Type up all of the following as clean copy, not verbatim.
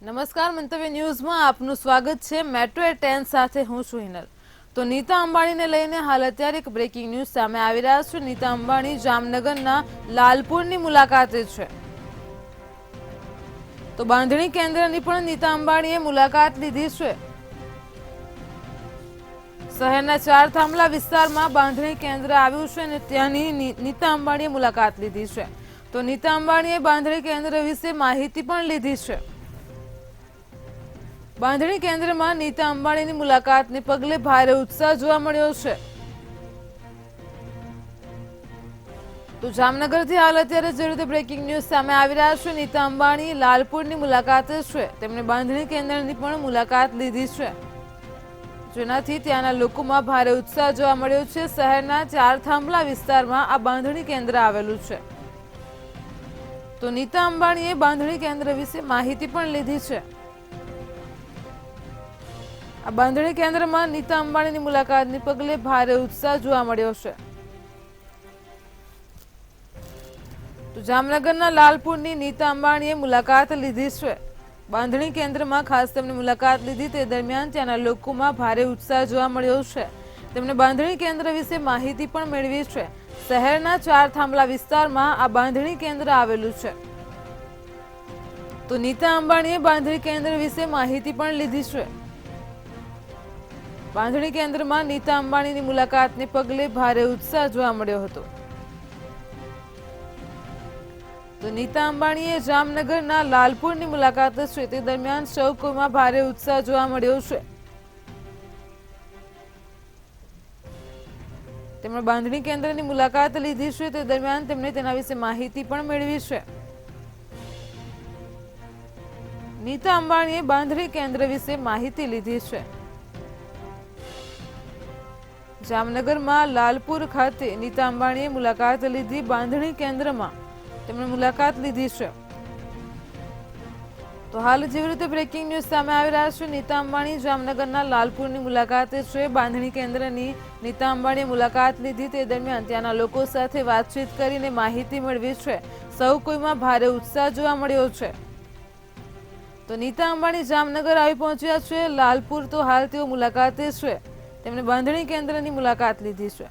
નમસ્કાર, મંતવ્ય ન્યૂઝમાં આપનું સ્વાગત છે। મેટ્રો 10 સાથે હું છું હિનલ। તો નીતા અંબાણીને લઈને હાલ અત્યારે એક બ્રેકિંગ ન્યૂઝ સામે આવી રહ્યા છે। નીતા અંબાણી જામનગરના લાલપુરની મુલાકાતે છે। તો બાંધણી કેન્દ્રની પણ નીતા અંબાણીએ મુલાકાત લીધી છે। શહેરના ચાર થાંભલા વિસ્તારમાં બાંધણી કેન્દ્ર આવ્યું છે અને ત્યાંની નીતા અંબાણીએ મુલાકાત લીધી છે। તો નીતા અંબાણીએ બાંધણી કેન્દ્ર વિશે માહિતી પણ લીધી છે। બાંધણી કેન્દ્રમાં નીતા અંબાણીની મુલાકાતને પગલે ભારે ઉત્સાહ જોવા મળ્યો છે। તો જામનગરથી હાલ અત્યારે જે રીતે બ્રેકિંગ ન્યૂઝ સામે આવી રહ્યા છે, નીતા અંબાણી લાલપુરની મુલાકાતે છે। તેમણે બાંધણી કેન્દ્રની પણ મુલાકાત લીધી છે, જેનાથી ત્યાંના લોકોમાં ભારે ઉત્સાહ જોવા મળ્યો છે। શહેરના ચાર થાંભલા વિસ્તારમાં આ બાંધણી કેન્દ્ર આવેલું છે। તો નીતા અંબાણીએ બાંધણી કેન્દ્ર વિશે માહિતી પણ લીધી છે। આ બાંધણી કેન્દ્રમાં નીતા અંબાણીની મુલાકાતને પગલે ભારે ઉત્સાહ જોવા મળ્યો છે। તો જામનગરના લાલપુરની નીતા અંબાણીએ મુલાકાત લીધી છે। બાંધણી કેન્દ્રમાં ખાસ તેમણે મુલાકાત લીધી તે દરમિયાન ત્યાંના લોકોમાં ભારે ઉત્સાહ જોવા મળ્યો છે। તેમણે બાંધણી કેન્દ્ર વિશે માહિતી પણ મેળવી છે। શહેરના ચાર થાંભલા વિસ્તારમાં આ બાંધણી કેન્દ્ર આવેલું છે। તો નીતા અંબાણીએ બાંધણી કેન્દ્ર વિશે માહિતી પણ લીધી છે। બાંધણી કેન્દ્રમાં નીતા અંબાણીની મુલાકાતને પગલે ભારે ઉત્સાહ જોવા મળ્યો હતો। તો નીતા અંબાણીએ જામનગરના લાલપુરની મુલાકાત છે તે દરમિયાન સૌ કોઈમાં ભારે ઉત્સાહ જોવા મળ્યો છે। તેમણે બાંધણી કેન્દ્રની મુલાકાત લીધી છે તે દરમિયાન તેમણે તેના વિશે માહિતી પણ મેળવી છે। નીતા અંબાણીએ બાંધણી કેન્દ્ર વિશે માહિતી લીધી છે। જામનગરમાં લાલપુર ખાતે નીતા અંબાણીએ મુલાકાત લીધી। બાંધણી કેન્દ્રમાં તેમણે મુલાકાત લીધી છે। તો હાલ જેવી રીતે બ્રેકિંગ ન્યૂઝ સામે આવી રહ્યા છે, નીતા અંબાણી જામનગરના લાલપુરની મુલાકાતે છે। બાંધણી કેન્દ્રની નીતા અંબાણીએ મુલાકાત લીધી તે દરમિયાન ત્યાંના લોકો સાથે વાતચીત કરીને માહિતી મેળવી છે। સૌ કોઈમાં ભારે ઉત્સાહ જોવા મળ્યો છે। તો નીતા અંબાણી જામનગર આવી પહોંચ્યા છે। લાલપુર તો હાલ તેઓ મુલાકાતે છે। તેમણે બાંધણી કેન્દ્રની મુલાકાત લીધી છે।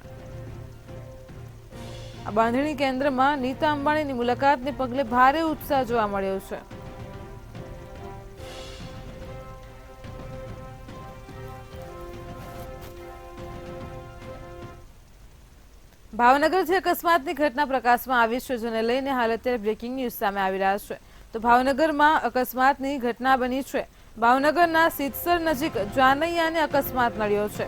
આ બાંધણી કેન્દ્રમાં નીતા અંબાણીની મુલાકાતને પગલે ભારે ઉત્સાહ જોવા મળ્યો છે। ભાવનગરથી અકસ્માતની ઘટના પ્રકાશમાં આવી છે, જેને લઈને હાલ અત્યારે બ્રેકિંગ ન્યૂઝ સામે આવી રહ્યા છે। તો ભાવનગરમાં અકસ્માતની ઘટના બની છે। ભાવનગરના સિદ્ધસર નજીક જાનૈયાને અકસ્માત નડ્યો છે।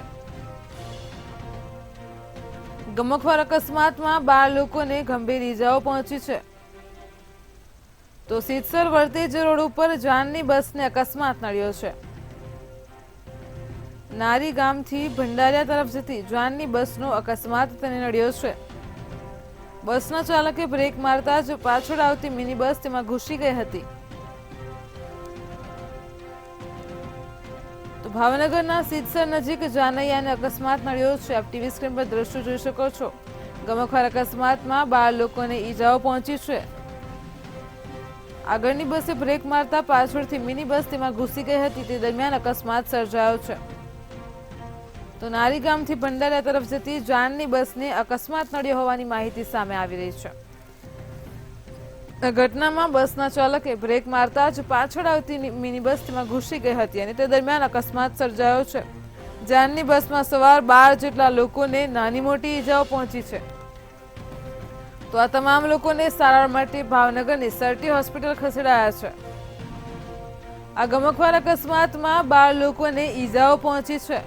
ગમખ્વાર અકસ્માતમાં 12 લોકોને ગંભીર ઈજાઓ પહોંચી છે। તો સિદ્ધસર વર્તેજ રોડ ઉપર જાનની બસને અકસ્માત નડ્યો છે। નારી ગામથી ભંડારિયા તરફ જતી જાનની બસનો અકસ્માત તેને નડ્યો છે। બસના ચાલકે બ્રેક મારતા જ પાછળ આવતી મિની બસ તેમાં ઘૂસી ગઈ હતી। તો ભાવનગરના સિદ્ધસર નજીક જાનૈયાને અકસ્માત નડ્યો છે। આપ ટીવી સ્ક્રીન પર દ્રશ્યો જોઈ શકો છો। ગમખ્વાર અકસ્માતમાં 12 લોકોને ઈજાઓ પહોંચી છે। આગળની બસે બ્રેક મારતા પાછળથી મિની બસ તેમાં ઘૂસી ગઈ હતી તે દરમિયાન અકસ્માત સર્જાયો છે। તો નારી ગામથી ભંડારિયા તરફ જતી જાનની બસને અકસ્માત નડ્યો હોવાની માહિતી સામે આવી રહી છે। આ ઘટનામાં બસના ચાલકે બ્રેક મારતા જ પાછળ આવતી મિની બસ તેમાં ઘૂસી ગઈ હતી અને તે દરમિયાન અકસ્માત સર્જાયો છે। જાનની બસમાં સવાર 12 જેટલા લોકોને નાની મોટી ઈજાઓ પહોંચી છે। તો આ તમામ લોકોને સારવાર માટે ભાવનગરની સરટી હોસ્પિટલ ખસેડાયા છે। આ ગમખ્વાર અકસ્માતમાં 12 લોકોને ઈજાઓ પહોંચી છે।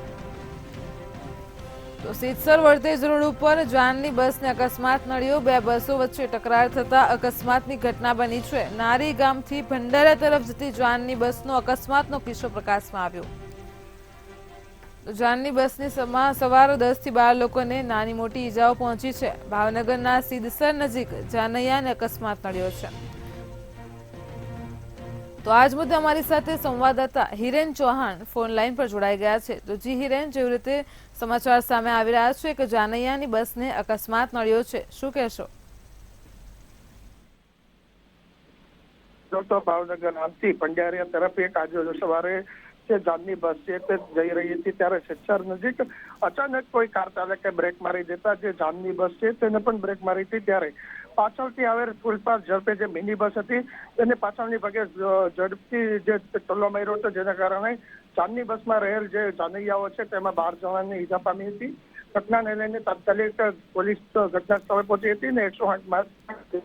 તો સિદ્ધસર વર્તેજ રોડ ઉપર જાનની બસને અકસ્માત નડ્યો। બે બસો વચ્ચે ટકરાર થતા અકસ્માતની ઘટના બની છે। નારી ગામથી ભંડારા તરફ જતી જાનની બસનો અકસ્માતનો કિસ્સો પ્રકાશમાં આવ્યો। જાનની બસની સવાર 10 થી 12 લોકોને નાની મોટી ઈજાઓ પહોંચી છે। ભાવનગરના સિદ્ધસર નજીક જાનૈયાને અકસ્માત નડ્યો છે। તો આજ મુદ્દે અમારી સાથે સંવાદદાતા હિરેન ચૌહાણ ફોન લાઈન પર જોડાઈ ગયા છે। તો જી હિરેન, જેવી રીતે સમાચાર સામે આવી રહ્યા છે કે જાનૈયાની બસને અકસ્માત નડ્યો છે, શું કહેશો? તો ભાવનગર નામથી પંડ્યારિયા તરફ એક આજે સવારે જે જાનની બસ છે તે જઈ રહી હતી ત્યારે સિત્સર નજીક અચાનક કોઈ કાર ચાલકે બ્રેક મારી દેતા જે જાનની બસ છે તેને પણ બ્રેક મારી હતી ત્યારે પાછળથી આવેલ ફૂલપાથ ઝડપે જે મિની બસ હતી તેને પાછળની ભાગે ઝડપથી જે ટલ્લો માર્યો હતો, જેના કારણે જાનની બસમાં રહેલ જે જાનૈયાઓ છે તેમાં 12 જણાને ઈજા પામી હતી. ઘટનાને લઈને તાત્કાલિક પોલીસ ઘટના સ્થળે પહોંચી હતી ને 108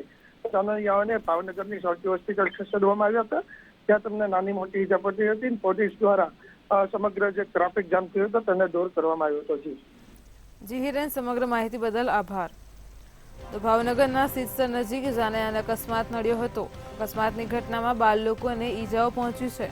જાનૈયાઓને ભાવનગરની સૌથી હોસ્પિટલ ખસેડવામાં આવ્યા હતા. ત્યાં તમને નાની મોટી ઈજા પડી હતી. પોલીસ દ્વારા સમગ્ર જે ટ્રાફિક જામ થયો હતો તેને દૂર કરવામાં આવ્યો હતો. જી હિરેન, સમગ્ર માહિતી બદલ આભાર. તો ભાવનગરના સિત્સર નજીક જાનૈયાને અકસ્માત નડ્યો હતો. અકસ્માતની ઘટનામાં 12 લોકોને ઈજાઓ પહોંચી છે.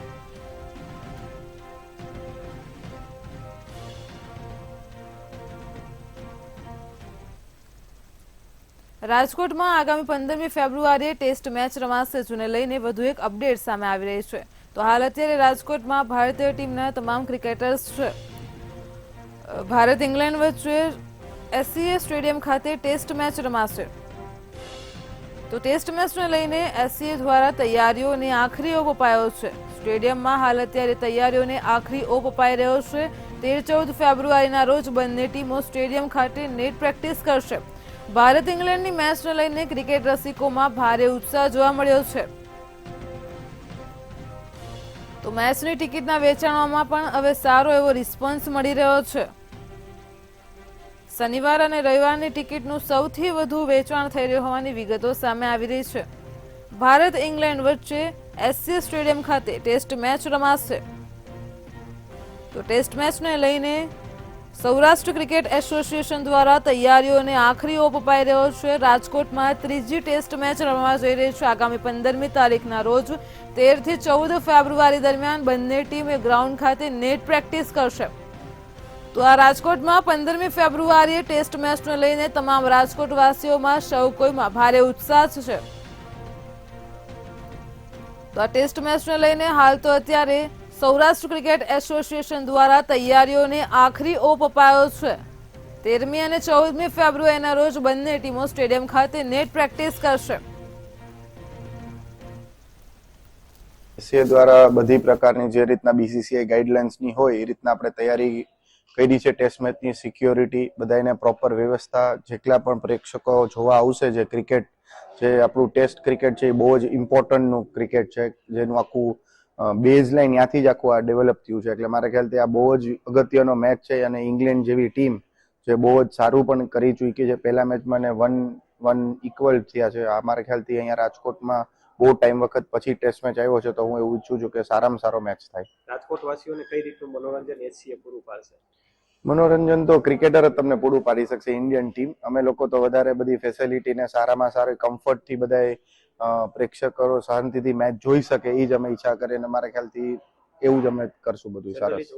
રાજકોટમાં આગામી 15મી ફેબ્રુઆરીએ ટેસ્ટ મેચ રમાશે, જેને લઈને વધુ એક અપડેટ સામે આવી રહી છે. તો હાલ અત્યારે રાજકોટમાં ભારતીય ટીમના તમામ ક્રિકેટર્સ છે. ભારત ઇંગ્લેન્ડ વચ્ચે એસસીએ સ્ટેડિયમ ખાતે ટેસ્ટ મેચ રમાશે. તો ટેસ્ટ મેચને લઈને એસસીએ દ્વારા તૈયારીઓને આખરી ઓપ અપાયો છે. સ્ટેડિયમમાં હાલ અત્યારે તૈયારીઓને આખરી ઓપ અપાઈ રહ્યો છે. 13-14 ફેબ્રુઆરીના રોજ બંને ટીમો સ્ટેડિયમ ખાતે નેટ પ્રેક્ટિસ કરશે. ભારત ઇંગ્લેન્ડની મેચને લઈને ક્રિકેટ રસિકોમાં ભારે ઉત્સાહ જોવા મળ્યો છે. તો મેચની ટિકિટના વેચાણમાં પણ હવે સારો એવો રિસ્પોન્સ મળી રહ્યો છે. શનિવાર અને રવિવારની ટિકિટનું સૌથી વધુ વેચાણ થઈ રહ્યું હોવાની વિગતો સામે આવી રહી છે. ભારત ઇંગ્લેન્ડ વચ્ચે એસસી સ્ટેડિયમ ખાતે ટેસ્ટ મેચ રમાશે. તો ટેસ્ટ મેચને લઈને સૌરાષ્ટ્ર ક્રિકેટ એસોસિએશન દ્વારા તૈયારીઓને આખરી ઓપ અપાઈ રહ્યો છે. રાજકોટમાં ત્રીજી ટેસ્ટ મેચ રમવા જઈ રહી છે. આગામી 15મી તારીખના રોજ 13 થી 14 ફેબ્રુઆરી દરમિયાન બંને ટીમે ગ્રાઉન્ડ ખાતે નેટ પ્રેક્ટિસ કરશે. તો આ રાજકોટમાં 15મી ફેબ્રુઆરીએ ટેસ્ટ મેચને લઈને તમામ રાજકોટવાસીઓમાં સૌ કોઈમાં ભારે ઉત્સાહ છે. તો આ ટેસ્ટ મેચને લઈને હાલ તો અત્યારે સૌરાષ્ટ્ર ક્રિકેટ એસોસિએશન દ્વારા તૈયારીઓને આખરી ઓપ અપાયો છે. 13મી અને 14મી ફેબ્રુઆરીના રોજ બંને ટીમો સ્ટેડિયમ ખાતે નેટ પ્રેક્ટિસ કરશે. એસસીએ દ્વારા બધી પ્રકારની જે રીતના બીસીસીઆઈ ગાઈડલાઇન્સની હોય એ રીતના આપણે તૈયારી કરી છે. ટેસ્ટ મેચની સિક્યોરિટી બધાને પ્રોપર વ્યવસ્થા, જેટલા પણ પ્રેક્ષકો જોવા આવશે, જે ક્રિકેટ જે આપણું ટેસ્ટ ક્રિકેટ છે એ બહુ જ ઇમ્પોર્ટન્ટનું ક્રિકેટ છે, જેનું આખું બેઝ લાઇન ત્યાંથી જ આખું આ ડેવલપ થયું છે. એટલે મારા ખ્યાલથી આ બહુ જ અગત્યનો મેચ છે. અને ઇંગ્લેન્ડ જેવી ટીમ જે બહુ જ સારું પણ કરી ચૂકી છે, પહેલા મેચમાં ને 1-1 ઇક્વલ થયા છે. આ મારા ખ્યાલથી અહીંયા રાજકોટમાં બહુ ટાઈમ વખત પછી ટેસ્ટ મેચ આવ્યો છે, તો હું એવું ઈચ્છું છું કે સારામાં સારો મેચ થાય. રાજકોટવાસીઓને કઈ રીતનું મનોરંજન એસસીએ પૂરું પાડશે? મનોરંજન તો ક્રિકેટર જ તમને પૂરું પાડી શકશે, ઇન્ડિયન ટીમ. અમે લોકો તો વધારે બધી ફેસિલિટીને સારામાં સારી કમ્ફર્ટથી બધાએ પ્રેક્ષકો શાંતિથી મેચ જોઈ શકે એ જ અમે ઈચ્છા કરીએ. અને મારા ખ્યાલથી એવું જ અમે કરશું બધું સરસ.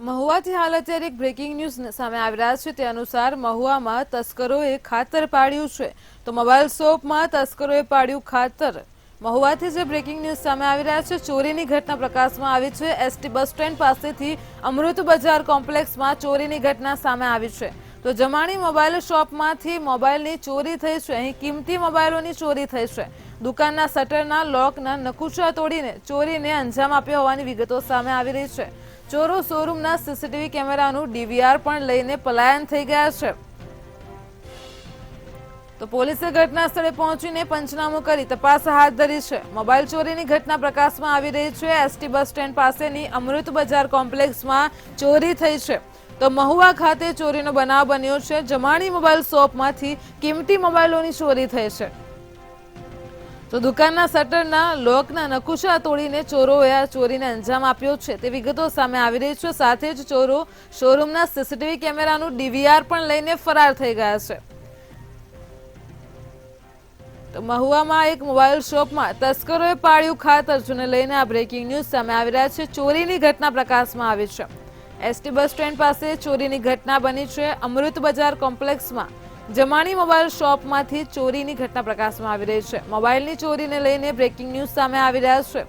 મહુવાથી હાલ અત્યારે એક બ્રેકિંગ ન્યૂઝ સામે આવી રહ્યા છે. તે અનુસાર મહુવામાં તસ્કરોએ ખાતર પાડ્યું છે. તો મોબાઈલ શોપમાં તસ્કરોએ પાડ્યું ખાતર. મહુવાથી જે બ્રેકિંગ ન્યૂઝ સામે આવી રહ્યા છે, ચોરીની ઘટના પ્રકાશમાં આવી છે. એસટી બસ સ્ટેન્ડ પાસેથી અમૃત બજાર કોમ્પ્લેક્સમાં ચોરીની ઘટના સામે આવી છે. તો જમાણી મોબાઈલ શોપમાંથી મોબાઈલની ચોરી થઈ છે. અહીં કિંમતી મોબાઈલોની ચોરી થઈ છે. દુકાનના શટરના લોકના નકુચા તોડીને ચોરીને અંજામ આપ્યો હોવાની વિગતો સામે આવી રહી છે. ચોરો શોરૂમના સીસીટીવી કેમેરાનું ડીવીઆર પણ લઈને પલાયન થઈ ગયા છે. તો પોલીસે ઘટના સ્થળે પહોંચીને પંચનામું કરી તપાસ હાથ ધરી છે. મોબાઈલ ચોરીની ઘટના પ્રકાશમાં આવી રહી છે. એસટી બસ સ્ટેન્ડ પાસેની અમૃત બજાર કોમ્પ્લેક્સમાં ચોરી થઈ છે. તો મહુવા ખાતે ચોરીનો બનાવ બન્યો છે. જમાણી મોબાઈલ શોપમાંથી કિંમતી મોબાઈલોની ચોરી થઈ છે. તો દુકાનના શટરના લોકના નકુશા તોડીને ચોરોએ આ ચોરીને અંજામ આપ્યો છે તે વિગતો સામે આવી રહી છે. સાથે જ ચોરો શોરૂમના સીસીટીવી કેમેરાનું ડીવીઆર પણ લઈને ફરાર થઈ ગયા છે. તો મહુવામાં એક મોબાઈલ શોપમાં તસ્કરોએ પાડ્યું ખાતર, જેને લઈને આ બ્રેકિંગ ન્યૂઝ સામે આવી રહ્યા છે. ચોરીની ઘટના પ્રકાશમાં આવી છે. એસટી બસ સ્ટેન્ડ પાસે ચોરીની ઘટના બની છે. અમૃત બજાર કોમ્પ્લેક્સમાં જમાણી મોબાઈલ શોપમાંથી ચોરીની ઘટના પ્રકાશમાં આવી રહી છે. મોબાઈલની ચોરીને લઈને બ્રેકિંગ ન્યૂઝ સામે આવી રહ્યા છે.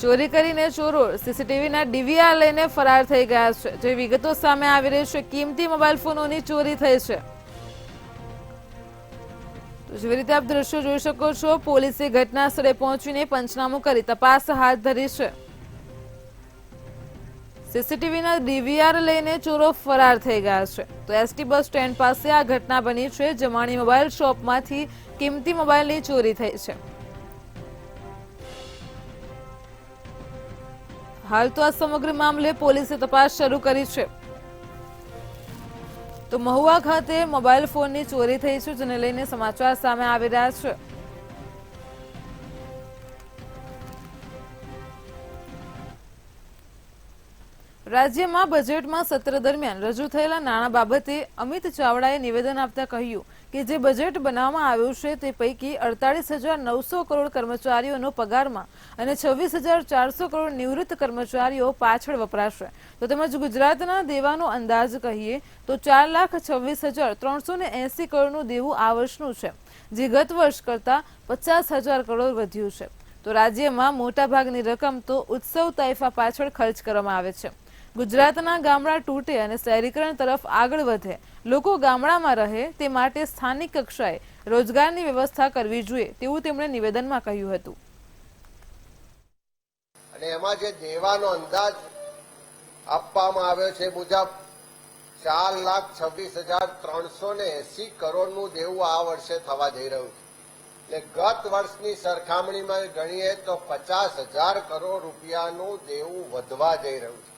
ચોરી કરીને ચોરો સીસીટીવીના ડીવીઆર લઈને ફરાર થઈ ગયા છે. જે વિગતો સામે આવી રહી છે, કિંમતી મોબાઈલ ફોનોની ચોરી થઈ છે. તો જેવી રીતે આપ દ્રશ્યો જોઈ શકો છો, પોલીસે ઘટના સ્થળે પહોંચીને પંચનામું કરી તપાસ હાથ ધરી છે. સીસીટીવીના ડીવીઆર લઈને ચોરો ફરાર થઈ ગયા છે. તો એસટી બસ સ્ટેન્ડ પાસે આ ઘટના બની છે. જમાણી મોબાઈલ શોપમાંથી કિંમતી મોબાઈલની ચોરી થઈ છે. હાલ તો આ સમગ્ર મામલે પોલીસે તપાસ શરૂ કરી છે. તો મહુવા ખાતે મોબાઈલ ફોનની ચોરી થઈ છે, જેને લઈને સમાચાર સામે આવી રહ્યા છે. રાજ્યમાં બજેટમાં સત્ર દરમિયાન રજૂ થયેલા નાણાં બાબતે અમિત ચાવડાએ નિવેદન આપતા કહ્યું કે જે બજેટ બનાવવામાં આવ્યું છે તે પૈકી 48,900 કરોડ કર્મચારીઓનો પગારમાં અને 26,400 કરોડ નિવૃત્ત કર્મચારીઓ પાછળ વપરાશે. તો તેમજ ગુજરાતના દેવાનો અંદાજ કહીએ તો 4,26,380 કરોડનું દેવું આ વર્ષનું છે, જે ગત વર્ષ કરતાં 50,000 કરોડ વધ્યું છે. તો રાજ્યમાં મોટાભાગની રકમ તો ઉત્સવ તાઇફા પાછળ ખર્ચ કરવામાં આવે છે. ગુજરાતના ગામડા તૂટે અને શહેરીકરણ તરફ આગળ વધે, લોકો ગામડામાં રહે તે માટે સ્થાનિક કક્ષાએ રોજગારની વ્યવસ્થા કરવી જોઈએ તેવું તેમણે નિવેદનમાં કહ્યું હતું. અને એમાં જે દેવાનો અંદાજ આપવામાં આવ્યો છે મુજબ 4,26,380 કરોડનું દેવું આ વર્ષે થવા જઈ રહ્યું છે. એટલે ગત વર્ષની સરખામણીમાં ગણીએ તો 50,000 કરોડ રૂપિયાનું દેવું વધવા જઈ રહ્યું છે.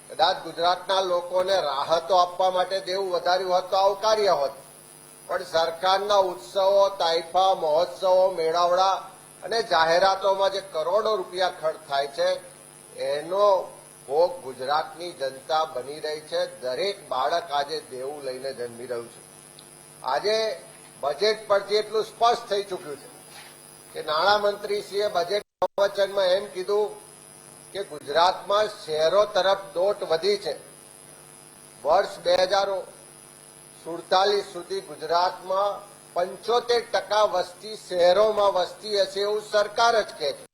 કદાચ ગુજરાતના લોકોને રાહતો આપવા માટે દેવું વધાર્યું હોત તો આવકાર્ય હોત, પણ સરકારના ઉત્સવો, તાઇફા, મહોત્સવો, મેળાવડા અને જાહેરાતોમાં જે કરોડો રૂપિયા ખર્ચ થાય છે એનો ભોગ ગુજરાતની જનતા બની રહી છે. દરેક બાળક આજે દેવું લઈને જન્મી રહ્યું છે. આજે બજેટ પરથી એટલું સ્પષ્ટ થઈ ચૂક્યું છે કે નાણામંત્રીશ્રીએ બજેટ પ્રવચનમાં એમ કીધું કે ગુજરાતમાં શહેરો તરફ દોટ વધી છે. વર્ષ 2047 સુધી ગુજરાતમાં 75% વસ્તી શહેરોમાં વસતી હશે એવું સરકાર જ કહે છે.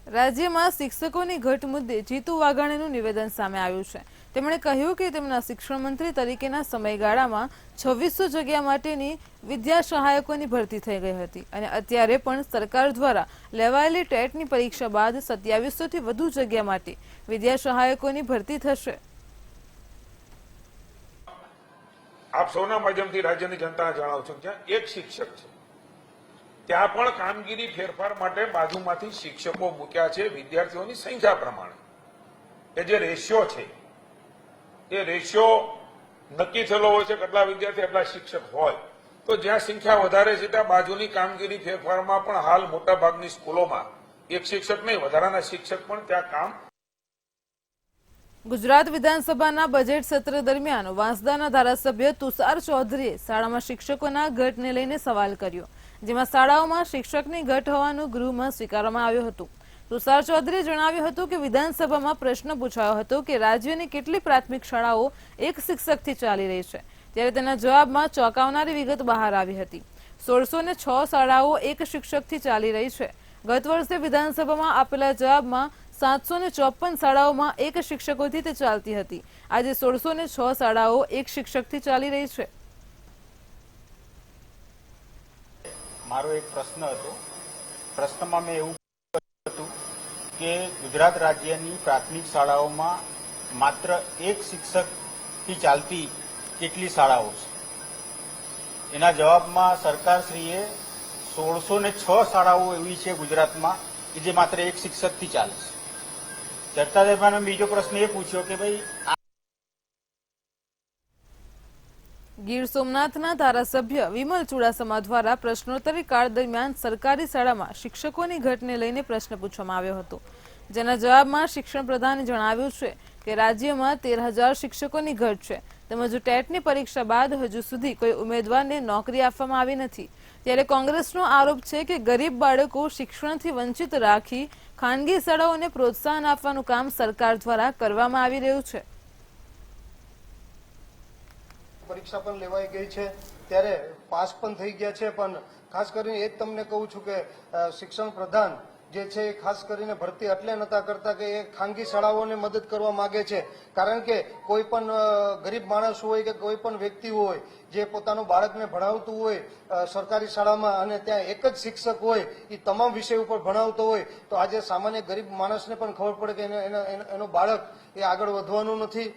રાજ્યમાં શિક્ષકોની ઘટ મુદ્દે જીતુ વાઘાણીનું નિવેદન સામે આવ્યું છે. તેમણે કહ્યું કે તેમના શિક્ષણ મંત્રી તરીકેના સમયગાળામાં 2600 જગ્યા માટેની વિદ્યા સહાયકોની ભરતી થઈ ગઈ હતી અને અત્યારે પણ સરકાર દ્વારા લેવાયેલી ટેટની પરીક્ષા બાદ 2700 થી વધુ જગ્યા માટે વિદ્યા સહાયકોની ભરતી થશે. આપ સૌના માધ્યમથી રાજ્યની જનતાને જણાવું છું, જ્યાં એક શિક્ષક છે ત્યાં પણ કામગીરી ફેરફાર માટે બાજુમાંથી શિક્ષકો મૂક્યા છે વિદ્યાર્થીઓની સંખ્યા પ્રમાણે. એ જે રેશિયો છે એ રેશિયો નક્કી થયેલો હોય છે, કેટલા વિદ્યાર્થી એટલા શિક્ષક હોય. તો જ્યાં સંખ્યા વધારે છે ત્યાં બાજુની કામગીરી ફેરફારમાં પણ હાલ મોટાભાગની સ્કૂલોમાં એક શિક્ષક નહીં, વધારાના શિક્ષક પણ ત્યાં કામ. ગુજરાત વિધાનસભાના બજેટ સત્ર દરમિયાન વાંસદાના ધારાસભ્ય તુષાર ચૌધરીએ શાળામાં શિક્ષકોના ઘટને લઈને સવાલ કર્યો, જેમાં શાળાઓમાં શિક્ષકની ઘટ હોવાનું ગૃહમાં સ્વીકારવામાં આવ્યું હતું. તુષાર ચૌધરીએ જણાવ્યું હતું કે વિધાનસભામાં પ્રશ્ન પૂછાયો હતો કે રાજ્યની કેટલી પ્રાથમિક શાળાઓ એક શિક્ષકથી ચાલી રહી છે, ત્યારે તેના જવાબમાં ચોંકાવનારી વિગત બહાર આવી હતી. 1606 શાળાઓ એક શિક્ષકથી ચાલી રહી છે. ગત વર્ષે વિધાનસભામાં આપેલા જવાબમાં 754 શાળાઓમાં એક શિક્ષકોથી તે ચાલતી હતી. આજે 1606 શાળાઓ એક શિક્ષકથી ચાલી રહી છે. મારો એક પ્રશ્ન હતો. પ્રશ્નમાં મેં એવું હતું કે ગુજરાત રાજ્યની પ્રાથમિક શાળાઓમાં માત્ર એક શિક્ષકથી ચાલતી કેટલી શાળાઓ છે? એના જવાબમાં સરકારશ્રીએ 1606 શાળાઓ એવી છે ગુજરાતમાં કે જે માત્ર એક શિક્ષકથી ચાલે છે. ચર્ચા દરમિયાન બીજો પ્રશ્ન એ પૂછ્યો કે ભાઈ ગીર સોમનાથના ધારાસભ્ય વિમલ ચુડાસમા દ્વારા પ્રશ્નોત્તરી કાળ દરમિયાન સરકારી શાળામાં શિક્ષકોની ઘટને લઈને પ્રશ્ન પૂછવામાં આવ્યો હતો, જેના જવાબમાં શિક્ષણ પ્રધાને જણાવ્યું છે કે રાજ્યમાં 13,000 શિક્ષકોની ઘટ છે, તેમજ ટેટની પરીક્ષા બાદ હજુ સુધી કોઈ ઉમેદવારને નોકરી આપવામાં આવી નથી. ત્યારે કોંગ્રેસનો આરોપ છે કે ગરીબ બાળકો શિક્ષણથી વંચિત રાખી ખાનગી શાળાઓને પ્રોત્સાહન આપવાનું કામ સરકાર દ્વારા કરવામાં આવી રહ્યું છે. પરીક્ષા પણ લેવાઈ ગઈ છે, ત્યારે પાસ પણ થઈ ગયા છે. પણ ખાસ કરીને એ જ તમને કહું છું કે શિક્ષણ પ્રધાન જે છે એ ખાસ કરીને ભરતી એટલે નતા કરતા કે એ ખાનગી શાળાઓને મદદ કરવા માંગે છે, કારણ કે કોઈ પણ ગરીબ માણસ હોય કે કોઈ પણ વ્યક્તિ હોય જે પોતાનું બાળકને ભણાવતું હોય સરકારી શાળામાં અને ત્યાં એક જ શિક્ષક હોય, એ તમામ વિષય ઉપર ભણાવતો હોય, તો આજે સામાન્ય ગરીબ માણસને પણ ખબર પડે કે એનો બાળક એ આગળ વધવાનું નથી.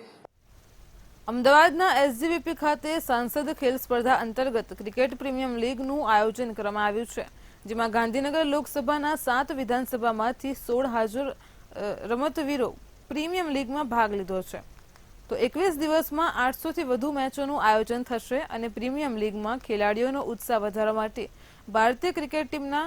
અમદાવાદના એસજીવીપી ખાતે સાંસદ ખેલ સ્પર્ધા અંતર્ગત ક્રિકેટ પ્રીમિયમ લીગનું આયોજન કરવામાં આવ્યું છે, જેમાં ગાંધીનગર લોકસભાના 7 વિધાનસભામાંથી 16 હાજર રમતવીરો પ્રીમિયમ લીગમાં ભાગ લીધો છે. તો 21 દિવસમાં 800થી વધુ મેચોનું આયોજન થશે અને પ્રીમિયમ લીગમાં ખેલાડીઓનો ઉત્સાહ વધારવા માટે ભારતીય ક્રિકેટ ટીમના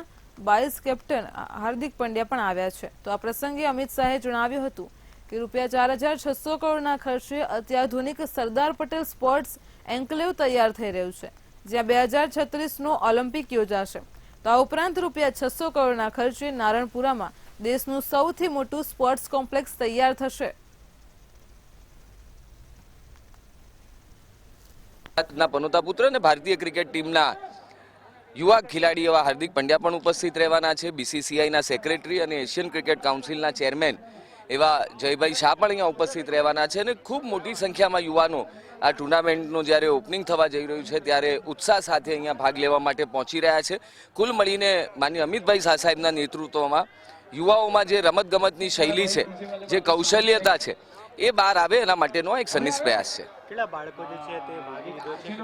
વાઇસ કેપ્ટન હાર્દિક પંડ્યા પણ આવ્યા છે. તો આ પ્રસંગે અમિત શાહે જણાવ્યું હતું કે ₹4,600 કરોડના ખર્ચે અત્યાધુનિક સરદાર પટેલ સ્પોર્ટ્સ એન્કલેવ તૈયાર થઈ રહ્યું છે, જ્યાં 2036નો ઓલિમ્પિક યોજાશે. તો આ ઉપરાંત ₹600 કરોડના ખર્ચે નારણપુરામાં દેશનું સૌથી મોટું સ્પોર્ટ્સ કોમ્પ્લેક્સ તૈયાર થશે. પનોતા પુત્ર અને ભારતીય ક્રિકેટ ટીમના યુવા ખેલાડી એવા હાર્દિક પંડ્યા પણ ઉપસ્થિત રહેવાના છે. બીસીસીઆઈના સેક્રેટરી અને એશિયન ક્રિકેટ કાઉન્સિલના ચેરમેન એવા જયભાઈ શાહ પણ અહીંયા ઉપસ્થિત રહેવાના છે અને ખૂબ મોટી સંખ્યામાં યુવાનો આ ટુર્નામેન્ટનું જ્યારે ઓપનિંગ થવા જઈ રહ્યું છે ત્યારે ઉત્સાહ સાથે અહીંયા ભાગ લેવા માટે પહોંચી રહ્યા છે. કુલ મળીને માનનીય અમિતભાઈ શાહ સાહેબના નેતૃત્વમાં યુવાઓમાં જે રમતગમતની શૈલી છે, જે કૌશલ્યતા છે, એ બહાર આવે એના માટેનો એક સનિષ્ઠ પ્રયાસ છે.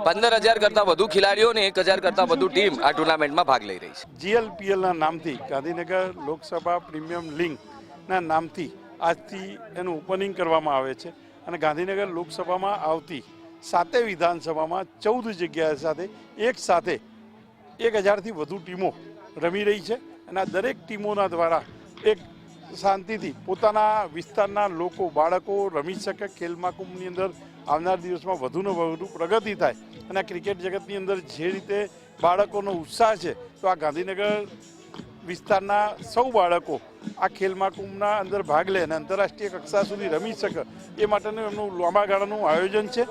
15,000 કરતાં વધુ ખેલાડીઓ અને 1,000 કરતાં વધુ ટીમ આ ટુર્નામેન્ટમાં ભાગ લઈ રહી છે. જીએલપીએલના નામથી ગાંધીનગર લોકસભા પ્રીમિયમ લીગના નામથી આજથી એનું ઓપનિંગ કરવામાં આવે છે અને ગાંધીનગર લોકસભામાં આવતી 7 વિધાનસભામાં 14 જગ્યાએ સાથે એક સાથે 1,000થી વધુ ટીમો રમી રહી છે અને આ દરેક ટીમોના દ્વારા એક શાંતિથી પોતાના વિસ્તારના લોકો બાળકો રમી શકે. ખેલ મહાકુંભની અંદર આવનાર દિવસમાં વધુને વધુ પ્રગતિ થાય અને આ ક્રિકેટ જગતની અંદર જે રીતે બાળકોનો ઉત્સાહ છે, તો આ ગાંધીનગર વિસ્તારના સૌ બાળકો આ ખેલ મહાકુંભના અંદર ભાગ લે અને આંતરરાષ્ટ્રીય કક્ષા સુધી રમી શકે એ માટેનું એમનું લાંબા ગાળાનું આયોજન છે.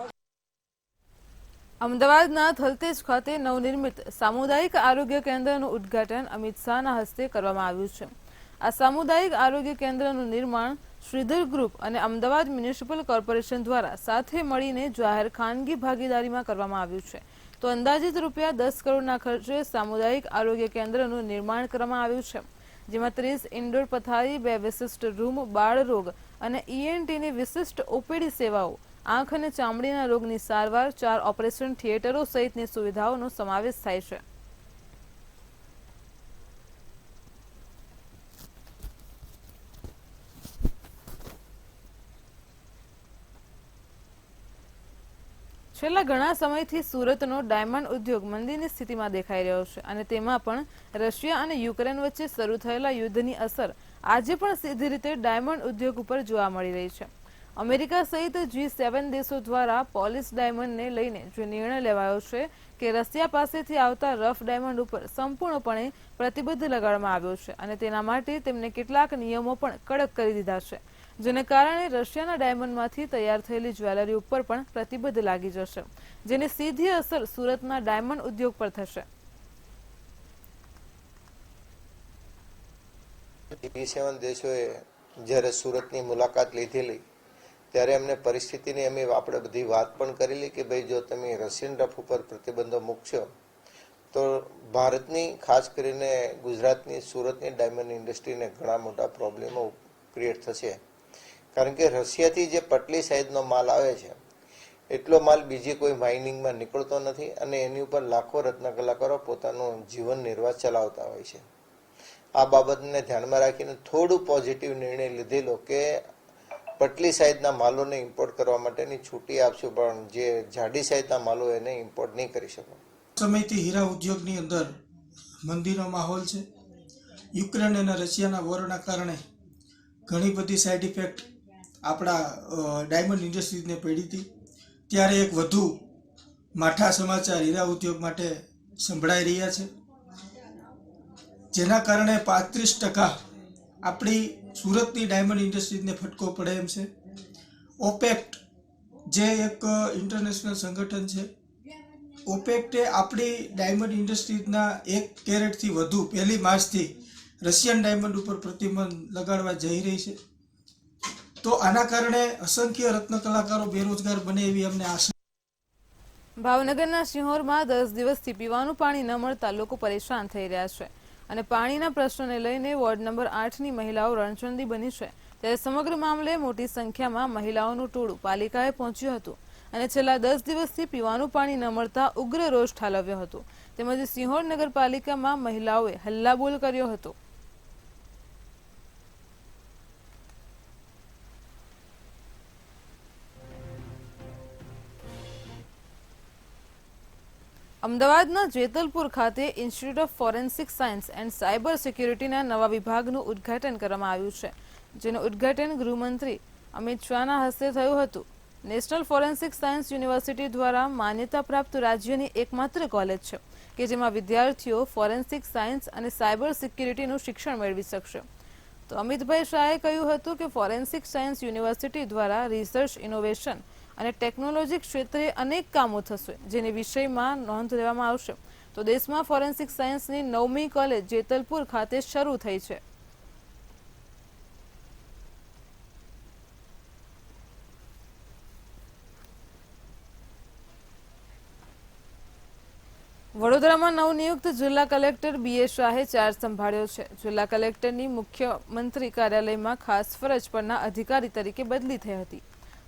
અમદાવાદના થલતેજ ખાતે નવનિર્મિત સામુદાયિક આરોગ્ય કેન્દ્રનું ઉદ્ઘાટન અમિત શાહના હસ્તે કરવામાં આવ્યું છે. આ સામુદાયિક આરોગ્ય કેન્દ્રનું નિર્માણ શ્રીધર ગ્રુપ અને અમદાવાદ મ્યુનિસિપલ કોર્પોરેશન દ્વારા સાથે મળીને જાહેર ખાનગી ભાગીદારીમાં કરવામાં આવ્યું છે. તો અંદાજિત ₹10 કરોડના ખર્ચે સામુદાયિક આરોગ્ય કેન્દ્રનું નિર્માણ કરવામાં આવ્યું છે, જેમાં 30 ઇન્ડોર પથારી, 2 વિશિષ્ટ રૂમ, બાળ રોગ અને ENTની વિશિષ્ટ OPD સેવાઓ, આંખ અને ચામડીના રોગની સારવાર, 4 ઓપરેશન થિયેટરો સહિતની સુવિધાઓનો સમાવેશ થાય છે. છેલ્લા ઘણા સમયથી સુરતનો ડાયમંડ ઉદ્યોગ મંદીની સ્થિતિમાં દેખાઈ રહ્યો છે અને તેમાં પણ રશિયા અને યુક્રેન વચ્ચે શરૂ થયેલા યુદ્ધની અસર આજે પણ સીધી રીતે ડાયમંડ ઉદ્યોગ ઉપર જોવા મળી રહી છે. અમેરિકા સહિત G7 દેશો દ્વારા પોલિશ ડાયમંડને લઈને જે નિર્ણય લેવાયો છે કે રશિયા પાસેથી આવતા રફ ડાયમંડ ઉપર સંપૂર્ણપણે પ્રતિબંધ લગાડવામાં આવ્યો છે અને તેના માટે તેમને કેટલાક નિયમો પણ કડક કરી દીધા છે, જેને કારણે રશિયાના ડાયમંડમાંથી તૈયાર થયેલી જ્વેલરી ઉપર પણ પ્રતિબંધ લાગી જશે, જેની સીધી અસર સુરતના ડાયમંડ ઉદ્યોગ પર થશે. G7 દેશોએ જ્યારે સુરતની મુલાકાત લીધેલી ત્યારે એમને પરિસ્થિતિની આપણે બધી વાત પણ કરેલી કે ભાઈ જો તમે રશિયન રફ ઉપર પ્રતિબંધો મૂકશો તો ભારતની ખાસ કરીને ગુજરાતની સુરતની ડાયમંડ ઇન્ડસ્ટ્રીને ઘણા મોટા પ્રોબ્લેમો ક્રિએટ થશે, કારણ કે રશિયાથી જે પટલી સાઈઝનો માલ આવે છે એટલો માલ બીજી કોઈ માઇનિંગમાં નીકળતો નથી અને એની ઉપર લાખો રત્ન કલાકારો પોતાનું જીવન નિર્વાહ ચલાવતા હોય છે. આ બાબતને ધ્યાનમાં રાખીને થોડું પોઝિટિવ નિર્ણય લીધેલો કે પટલી સાઈઝના માલોને ઇમ્પોર્ટ કરવા માટેની છૂટી આપશું, પણ જે જાડી સાઈઝના માલો એને ઇમ્પોર્ટ નહીં કરી શકો. સમયથી હીરા ઉદ્યોગની અંદર મંદીનો માહોલ છે. યુક્રેન અને રશિયાના વોરના કારણે ઘણી બધી સાઇડ ઇફેક્ટ આપણા ડાયમંડ ઇન્ડસ્ટ્રીઝને પડી હતી. ત્યારે એક વધુ માઠા સમાચાર હીરા ઉદ્યોગ માટે સંભળાઈ રહ્યા છે, જેના કારણે 35% આપણી સુરતની ડાયમંડ ઇન્ડસ્ટ્રીઝને ફટકો પડે એમ છે. ઓપેક્ટ જે એક ઇન્ટરનેશનલ સંગઠન છે, ઓપેક્ટે આપણી ડાયમંડ ઇન્ડસ્ટ્રીઝના 1 કેરેટથી વધુ 1 માર્ચથી રશિયન ડાયમંડ ઉપર પ્રતિબંધ લગાડવા જઈ રહી છે. તો આના કારણે અસંખ્ય રત્ન કલાકારો બેરોજગાર બને એવી અમને આશા. ભાવનગરના સિંહોરમાં 10 દિવસથી પીવાનું પાણી ન મળતા લોકો પરેશાન થઈ રહ્યા છે અને પાણીના પ્રશ્નને લઈને વોર્ડ નંબર 8ની મહિલાઓ રણચંડી બની છે. ત્યારે સમગ્ર મામલે મોટી સંખ્યામાં મહિલાઓનું ટોળું પાલિકાએ પહોંચ્યું હતું અને છેલ્લા 10 દિવસથી પીવાનું પાણી ન મળતા ઉગ્ર રોષ ઠાલવ્યો હતો. તેમજ સિંહોર નગરપાલિકામાં મહિલાઓએ હલ્લાબોલ કર્યો હતો. અમદાવાદના જેતલપુર ખાતે institute of forensic science and cyber સિક્યુરિટીના નવા વિભાગનું ઉદ્ઘાટન કરવામાં આવ્યું છે, જેનું ઉદ્ઘાટન ગૃહમંત્રી અમિત શાહના હસ્તે થયું હતું. નેશનલ ફોરેન્સિક સાયન્સ યુનિવર્સિટી દ્વારા માન્યતા પ્રાપ્ત રાજ્યની એકમાત્ર કોલેજ છે કે જેમાં વિદ્યાર્થીઓ ફોરેન્સિક સાયન્સ અને સાયબર સિક્યુરિટીનું શિક્ષણ મેળવી શકશે. તો અમિતભાઈ શાહે કહ્યું હતું કે ફોરેન્સિક સાયન્સ યુનિવર્સિટી દ્વારા રિસર્ચ, ઇનોવેશન અને ટેકનોલોજી ક્ષેત્રે અનેક કામો થશે, જેની વિષયમાં નોંધ લેવામાં આવશે. તો દેશમાં ફોરેન્સિક સાયન્સની 9મી કોલેજ જેતલપુર ખાતે શરૂ થઈ છે. વડોદરામાં નવનિયુક્ત જિલ્લા કલેક્ટર BA શાહે ચાર્જ સંભાળ્યો છે. જિલ્લા કલેક્ટરની મુખ્યમંત્રી કાર્યાલયમાં ખાસ ફરજ પરના અધિકારી તરીકે બદલી થઈ હતી.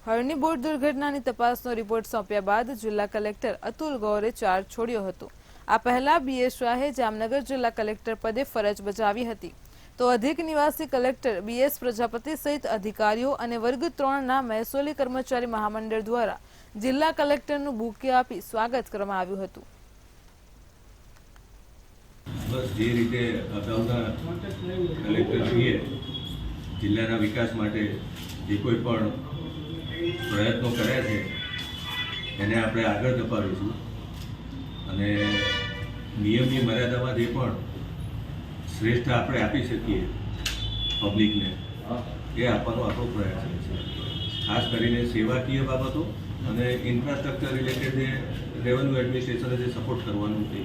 હરણી બોટ દુર્ઘટનાની તપાસનો રિપોર્ટ સોંપ્યા બાદ જિલ્લા કલેક્ટર અતુલ ગૌરે ચાર્જ છોડ્યો હતો. આ પહેલા BA શાહે જામનગર જિલ્લા કલેક્ટર પદે ફરજ બજાવી હતી. તો અધિક નિવાસી કલેક્ટર BS પ્રજાપતિ સહિત અધિકારીઓ અને વર્ગ 3ના મહેસૂલી કર્મચારી મહામંડળ દ્વારા જિલ્લા કલેક્ટરનું બુકે આપી સ્વાગત કરવામાં આવ્યું હતું. બસ જે રીતે અગાઉના કલેક્ટરશ્રીએ જિલ્લાના વિકાસ માટે જે કોઈ પણ પ્રયત્નો કર્યા છે એને આપણે આગળ ધપાવીશું અને નિયમની મર્યાદામાં જે પણ શ્રેષ્ઠ આપણે આપી શકીએ પબ્લિકને એ આપવાનો આપણો પ્રયાસ છે. ખાસ કરીને સેવાકીય બાબતો અને ઇન્ફ્રાસ્ટ્રક્ચર રિલેટેડ જે રેવન્યુ એડમિનિસ્ટ્રેશને જે સપોર્ટ કરવાનું છે.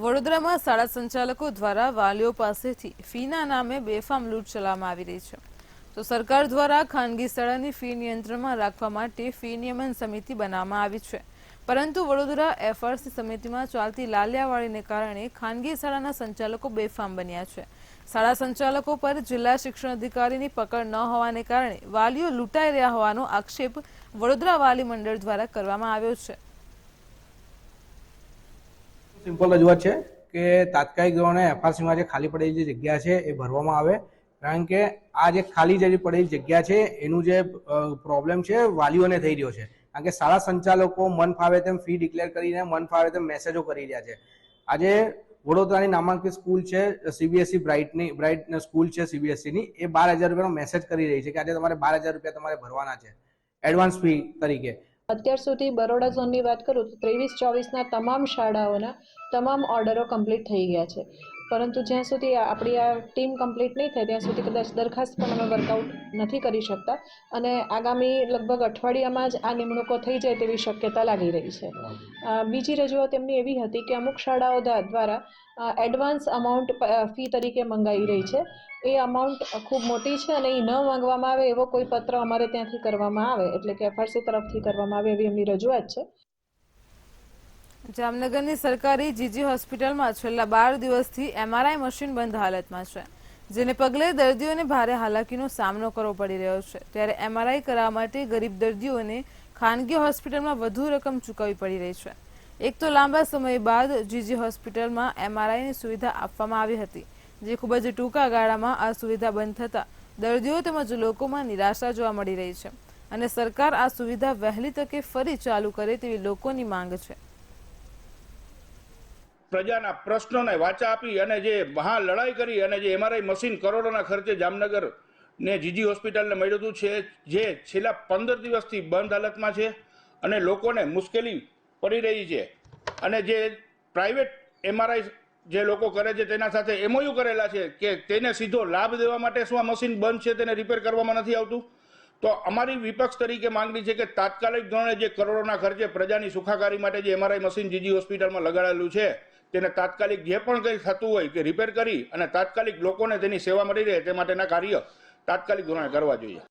વડોદરામાં શાળા સંચાલકો દ્વારા વાલીઓ પાસેથી ફીના નામે બેફામ લૂંટ ચલાવવામાં આવી રહી છે. તો સરકાર દ્વારા ખાનગી શાળાની ફી નિયંત્રણમાં રાખવા માટે ફી નિયમન સમિતિ બનાવવામાં આવી છે, પરંતુ વડોદરા FRC સમિતિમાં ચાલતી લાલિયાવાડીને કારણે ખાનગી શાળાના સંચાલકો બેફામ બન્યા છે. શાળા સંચાલકો પર જિલ્લા શિક્ષણ અધિકારીની પકડ ન હોવાને કારણે વાલીઓ લૂંટાઈ રહ્યા હોવાનો આક્ષેપ વડોદરા વાલી મંડળ દ્વારા કરવામાં આવ્યો છે. સિમ્પલ રજૂઆત છે કે તાત્કાલિક ધોરણે FRCમાં જે ખાલી પડેલી જે જગ્યા છે એ ભરવામાં આવે, કારણ કે આ જે ખાલી જે પડેલી જગ્યા છે એનું જે પ્રોબ્લેમ છે વાલીઓને થઈ રહ્યો છે. કારણ કે શાળા સંચાલકો મન ફાવે તેમ ફી ડિક્લેર કરીને મન ફાવે તેમ મેસેજો કરી રહ્યા છે. આજે વડોદરાની નામાંકિત સ્કૂલ છે CBSE બ્રાઇટ સ્કૂલ છે CBSEની, એ 12,000 રૂપિયાનો મેસેજ કરી રહી છે કે આજે તમારે 12,000 રૂપિયા તમારે ભરવાના છે એડવાન્સ ફી તરીકે. અત્યાર સુધી બરોડા ઝોનની વાત કરું તો 23-24ના તમામ શાળાઓના તમામ ઓર્ડરો કમ્પ્લીટ થઈ ગયા છે, પરંતુ જ્યાં સુધી આપણી આ ટીમ કમ્પ્લીટ નહીં થાય ત્યાં સુધી કદાચ દરખાસ્ત પણ અમે વર્કઆઉટ નથી કરી શકતા અને આગામી લગભગ અઠવાડિયામાં જ આ નિમણૂકો થઈ જાય તેવી શક્યતા લાગી રહી છે. બીજી રજૂઆત એમની એવી હતી કે અમુક શાળાઓ દ્વારા એડવાન્સ અમાઉન્ટ ફી તરીકે મંગાવી રહી છે. એ અમાઉન્ટ ખૂબ મોટી છે અને એ ન માંગવામાં આવે એવો કોઈ પત્ર અમારે ત્યાંથી કરવામાં આવે, એટલે કે FRC તરફથી કરવામાં આવે એવી એમની રજૂઆત છે. જામનગરની સરકારી જીજી હોસ્પિટલમાં છેલ્લા 12 દિવસથી MRI મશીન બંધ હાલતમાં છે, જેને પગલે દર્દીઓને ભારે હાલાકીનો સામનો કરવો પડી રહ્યો છે. ત્યારે MRI કરાવવા માટે ગરીબ દર્દીઓને ખાનગી હોસ્પિટલમાં વધુ રકમ ચૂકવવી પડી રહી છે. એક તો લાંબા સમય બાદ જીજી હોસ્પિટલમાં MRIની સુવિધા આપવામાં આવી હતી, જે ખૂબ જ ટૂંકા ગાળામાં આ સુવિધા બંધ થતાં દર્દીઓ તેમજ લોકોમાં નિરાશા જોવા મળી રહી છે અને સરકાર આ સુવિધા વહેલી તકે ફરી ચાલુ કરે તેવી લોકોની માંગ છે. પ્રજાના પ્રશ્નોને વાચા આપી અને જે મહા લડાઈ કરી અને જે MRI મશીન કરોડોના ખર્ચે જામનગર ને જીજી હોસ્પિટલને મળ્યું હતું છે, જે છેલ્લા 15 દિવસથી બંધ હાલતમાં છે અને લોકોને મુશ્કેલી પડી રહી છે. અને જે પ્રાઇવેટ MRI જે લોકો કરે છે તેના સાથે MOU કરેલા છે કે તેને સીધો લાભ દેવા માટે શું આ મશીન બંધ છે તેને રિપેર કરવામાં નથી આવતું. તો અમારી વિપક્ષ તરીકે માંગણી છે કે તાત્કાલિક ધોરણે જે કરોડોના ખર્ચે પ્રજાની સુખાકારી માટે જે MRI મશીન જીજી હોસ્પિટલમાં લગાડેલું છે તેને તાત્કાલિક જે પણ કંઈ થતું હોય કે રિપેર કરી અને તાત્કાલિક લોકોને તેની સેવા મળી રહે તે માટેના કાર્ય તાત્કાલિક ધોરણે કરવા જોઈએ.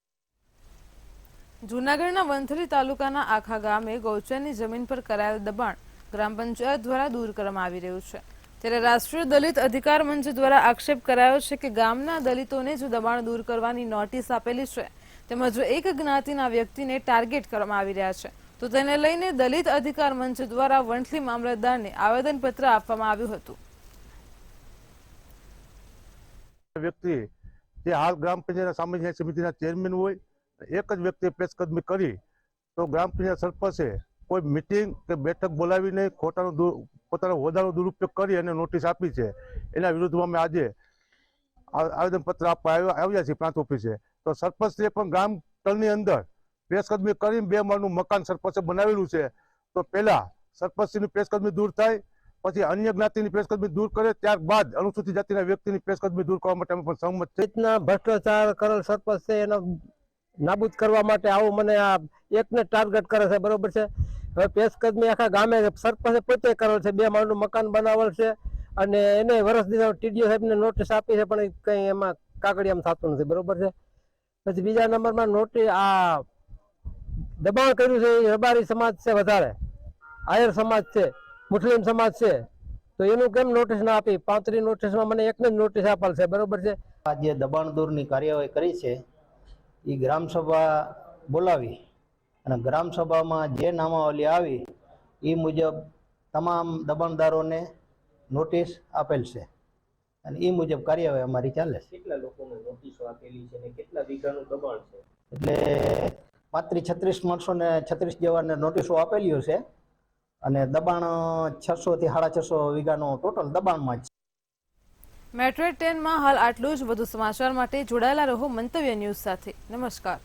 જૂનાગઢના વંથલી તાલુકાના આખા ગામે ગૌચરની જમીન પર કરાયેલ દબાણ ગ્રામ પંચાયત દ્વારા દૂર કરવામાં આવી રહ્યું છે. ત્યારે રાષ્ટ્રીય દલિત અધિકાર મંચ દ્વારા આક્ષેપ કરાયો છે કે ગામના દલિતોને જો દબાણ દૂર કરવાની નોટિસ આપેલી છે તેમજ એક જ્ઞાતિના વ્યક્તિને ટાર્ગેટ કરવામાં આવી રહ્યા છે, તો તેને લઈને દલિત અધિકાર મંચ દ્વારા વંથલી મામલતદારને આવેદનપત્ર આપવામાં આવ્યું હતું. વ્યક્તિ જે હાલ ગ્રામ પંચાયત સામાજિક સમિતિના ચેરમેન હોય, એક જ વ્યક્તિએ પેશકદમી કરી તો ગ્રામ પંચાયત સરપંચે કોઈ મિટિંગ કે બેઠક બોલાવીને પોતાનો હોદ્દાનો દુરુપયોગ કરી અને નોટિસ આપી છે. એના વિરુદ્ધમાં અમે આજે આવેદનપત્ર આપવા આવ્યા છીએ પ્રાંત ઓફિસે. તો સરપંચે પણ ગ્રામ તળની અંદર પેશકદમી કરીને 2 માળનું મકાન સરપંચે બનાવેલું છે. તો પહેલા સરપંચની પેશકદમી દૂર થાય, પછી અન્ય જ્ઞાતિની પેશકદમી દૂર કરે, ત્યારબાદ અનુસૂચિત જાતિના વ્યક્તિની પેશકદમી દૂર કરવા માટે અમે પણ સહમત છીએ. ભ્રષ્ટાચાર કરેલ સરપંચ છે એનો નાબૂદ કરવા માટે આવું મને આ એકને ટાર્ગેટ કરે છે, બરોબર છે. હવે પેશકદમી આખા ગામે સરપંચે પોતે કરેલ છે, 2 માળનું મકાન બનાવેલ છે અને એને વર્ષ દીધા ટીડીઓ સાહેબને નોટિસ આપી છે, પણ કંઈ એમાં કાગળિયામાં થતું નથી, બરોબર છે. પછી બીજા નંબરમાં નોટિસ આ દબાણ કર્યું છે એ રબારી સમાજ છે, વધારે આયર સમાજ છે, મુસ્લિમ સમાજ છે, તો એનું કેમ નોટિસ ના આપી? 35 નોટિસમાં મને એકને જ નોટિસ આપેલ છે, બરોબર છે. આ જે દબાણ દૂરની કાર્યવાહી કરી છે એ ગ્રામસભા બોલાવી અને ગ્રામસભામાં જે નામાવલી આવી એ મુજબ તમામ દબાણદારોને નોટિસ આપેલ છે અને એ મુજબ કાર્યવાહી અમારી ચાલે છે. કેટલા લોકોને નોટિસો આપેલી છે અને કેટલા વીઘાનું દબાણ છે? એટલે 35-36 માણસોને 36 જેવાને નોટિસો આપેલી છે અને દબાણ 600 થી 650 વીઘાનો ટોટલ દબાણમાં છે. મેટ્રો 10માં હાલ આટલું જ. વધુ સમાચાર માટે જોડાયેલા રહો મંતવ્ય ન્યૂઝ સાથે. નમસ્કાર.